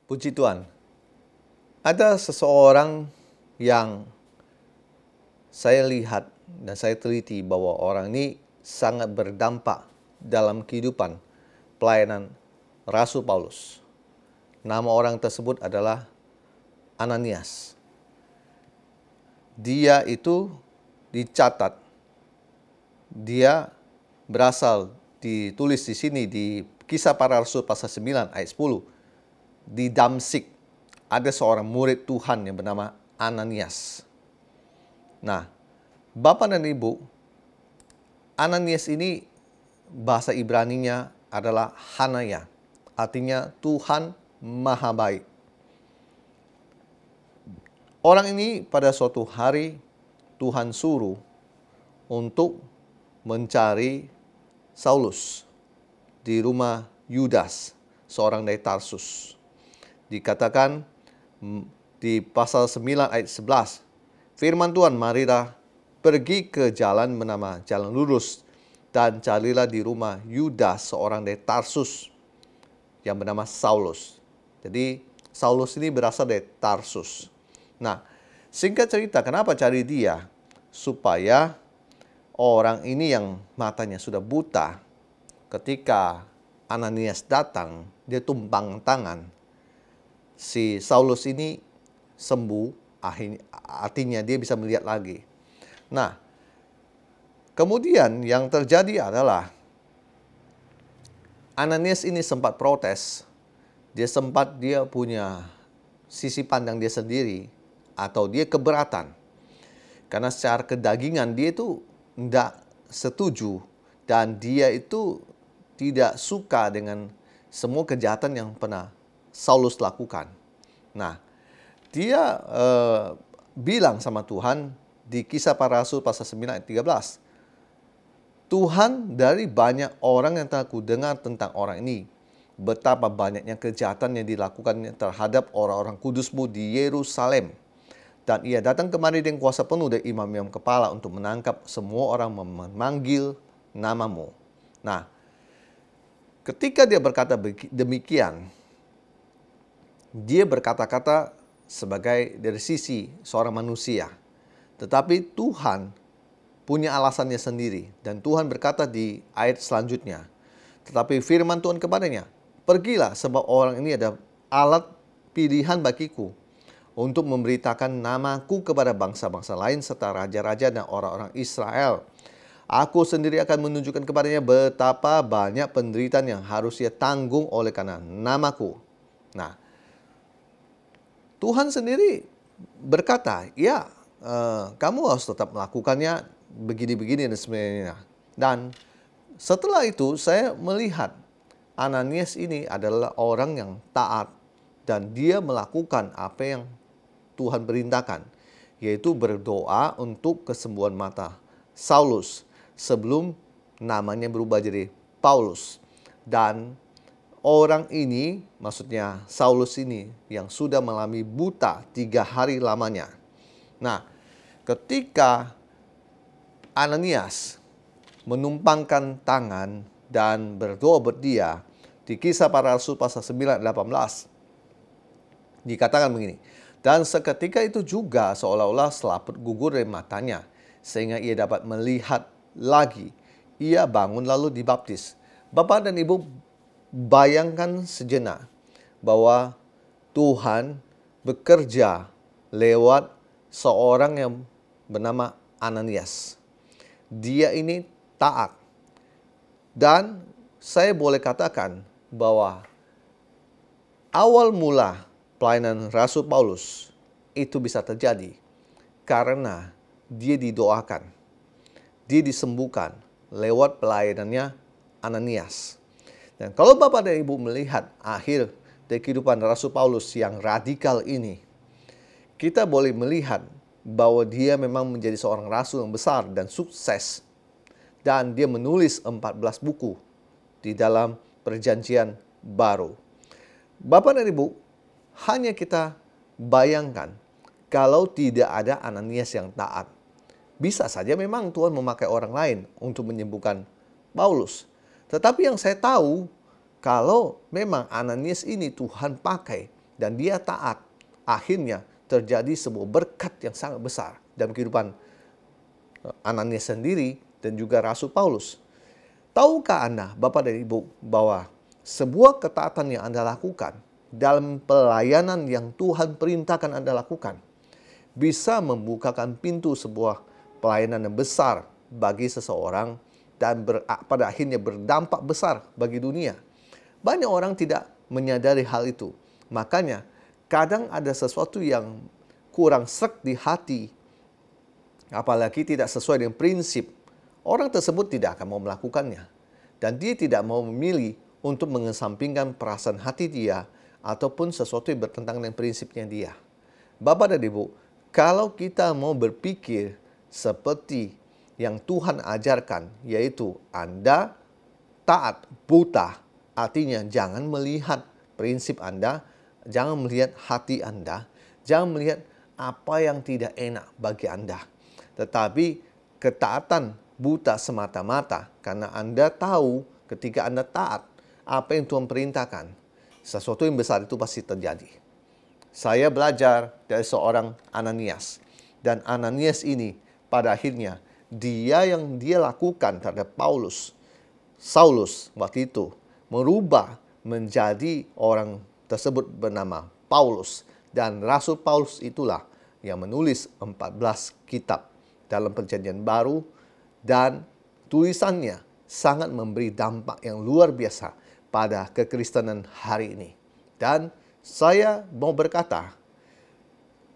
Puji Tuhan, ada seseorang yang saya lihat dan saya teliti bahwa orang ini sangat berdampak dalam kehidupan pelayanan Rasul Paulus. Nama orang tersebut adalah Ananias. Dia itu dicatat, dia berasal ditulis di sini di Kisah Para Rasul pasal 9 ayat 10. Di Damsik ada seorang murid Tuhan yang bernama Ananias. Nah, Bapak dan Ibu, Ananias ini bahasa Ibraninya adalah Hanaya, artinya Tuhan Maha Baik. Orang ini pada suatu hari Tuhan suruh untuk mencari Saulus di rumah Yudas, seorang dari Tarsus. Dikatakan di pasal 9 ayat 11, firman Tuhan, marilah pergi ke jalan bernama Jalan Lurus dan carilah di rumah Yudas, seorang dari Tarsus yang bernama Saulus. Jadi Saulus ini berasal dari Tarsus. Nah, singkat cerita, kenapa cari dia? Supaya orang ini yang matanya sudah buta, ketika Ananias datang, dia tumpang tangan. Si Saulus ini sembuh, artinya dia bisa melihat lagi. Nah, kemudian yang terjadi adalah Ananias ini sempat protes. Dia punya sisi pandang dia sendiri, atau dia keberatan. Karena secara kedagingan dia itu tidak setuju dan dia itu tidak suka dengan semua kejahatan yang pernah Saulus lakukan. Nah, dia bilang sama Tuhan di Kisah Para Rasul pasal 9 ayat 13. Tuhan, dari banyak orang yang telah kudengar tentang orang ini, betapa banyaknya kejahatan yang dilakukannya terhadap orang-orang kudus-Mu di Yerusalem. Dan ia datang kemari dengan kuasa penuh dari imam-imam kepala untuk menangkap semua orang memanggil nama-Mu. Nah, ketika dia berkata demikian, dia berkata-kata sebagai dari sisi seorang manusia. Tetapi Tuhan punya alasannya sendiri. Dan Tuhan berkata di ayat selanjutnya, tetapi firman Tuhan kepadanya, pergilah sebab orang ini ada alat pilihan bagiku untuk memberitakan namaku kepada bangsa-bangsa lain serta raja-raja dan orang-orang Israel. Aku sendiri akan menunjukkan kepadanya betapa banyak penderitaan yang harus ia tanggung oleh karena namaku. Nah, Tuhan sendiri berkata, ya, kamu harus tetap melakukannya begini-begini dan sebagainya. Dan setelah itu saya melihat Ananias ini adalah orang yang taat dan dia melakukan apa yang Tuhan perintahkan, yaitu berdoa untuk kesembuhan mata Saulus sebelum namanya berubah jadi Paulus. Dan orang ini, maksudnya Saulus ini, yang sudah mengalami buta 3 hari lamanya. Nah, ketika Ananias menumpangkan tangan dan berdoa buat dia, di Kisah Para Rasul pasal 9 ayat 18, dikatakan begini, dan seketika itu juga seolah-olah selaput gugur dari matanya, sehingga ia dapat melihat lagi. Ia bangun lalu dibaptis. Bapak dan Ibu, bayangkan sejenak bahwa Tuhan bekerja lewat seorang yang bernama Ananias. Dia ini taat. Dan saya boleh katakan bahwa awal mula pelayanan Rasul Paulus itu bisa terjadi karena dia didoakan, dia disembuhkan lewat pelayanannya Ananias. Dan kalau Bapak dan Ibu melihat akhir dari kehidupan Rasul Paulus yang radikal ini, kita boleh melihat bahwa dia memang menjadi seorang rasul yang besar dan sukses. Dan dia menulis 14 buku di dalam Perjanjian Baru. Bapak dan Ibu, hanya kita bayangkan kalau tidak ada Ananias yang taat. Bisa saja memang Tuhan memakai orang lain untuk menyembuhkan Paulus. Tetapi yang saya tahu, kalau memang Ananias ini Tuhan pakai dan dia taat, akhirnya terjadi sebuah berkat yang sangat besar dalam kehidupan Ananias sendiri dan juga Rasul Paulus. Tahukah Anda, Bapak dan Ibu, bahwa sebuah ketaatan yang Anda lakukan dalam pelayanan yang Tuhan perintahkan Anda lakukan bisa membukakan pintu sebuah pelayanan yang besar bagi seseorang dan pada akhirnya berdampak besar bagi dunia. Banyak orang tidak menyadari hal itu. Makanya kadang ada sesuatu yang kurang sreg di hati, apalagi tidak sesuai dengan prinsip. Orang tersebut tidak akan mau melakukannya. Dan dia tidak mau memilih untuk mengesampingkan perasaan hati dia ataupun sesuatu yang bertentangan dengan prinsipnya dia. Bapak dan Ibu, kalau kita mau berpikir seperti yang Tuhan ajarkan, yaitu Anda taat, buta, artinya jangan melihat prinsip Anda, jangan melihat hati Anda, jangan melihat apa yang tidak enak bagi Anda. Tetapi ketaatan buta semata-mata karena Anda tahu ketika Anda taat apa yang Tuhan perintahkan, sesuatu yang besar itu pasti terjadi. Saya belajar dari seorang Ananias. Dan Ananias ini pada akhirnya dia lakukan terhadap Saulus waktu itu merubah menjadi orang tersebut bernama Paulus. Dan Rasul Paulus itulah yang menulis 14 kitab dalam Perjanjian Baru, dan tulisannya sangat memberi dampak yang luar biasa pada kekristenan hari ini. Dan saya mau berkata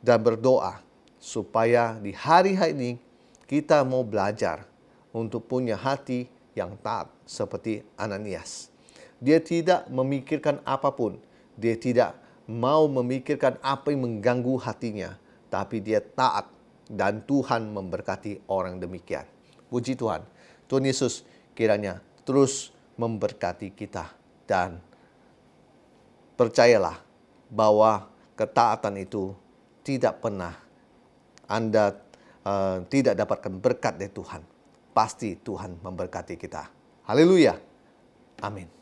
dan berdoa supaya di hari-hari ini kita mau belajar untuk punya hati yang taat seperti Ananias. Dia tidak memikirkan apapun. Dia tidak mau memikirkan apa yang mengganggu hatinya. Tapi dia taat dan Tuhan memberkati orang demikian. Puji Tuhan. Tuhan Yesus kiranya terus memberkati kita. Dan percayalah bahwa ketaatan itu tidak pernah Anda tidak dapatkan berkat dari Tuhan. Pasti Tuhan memberkati kita. Haleluya. Amin.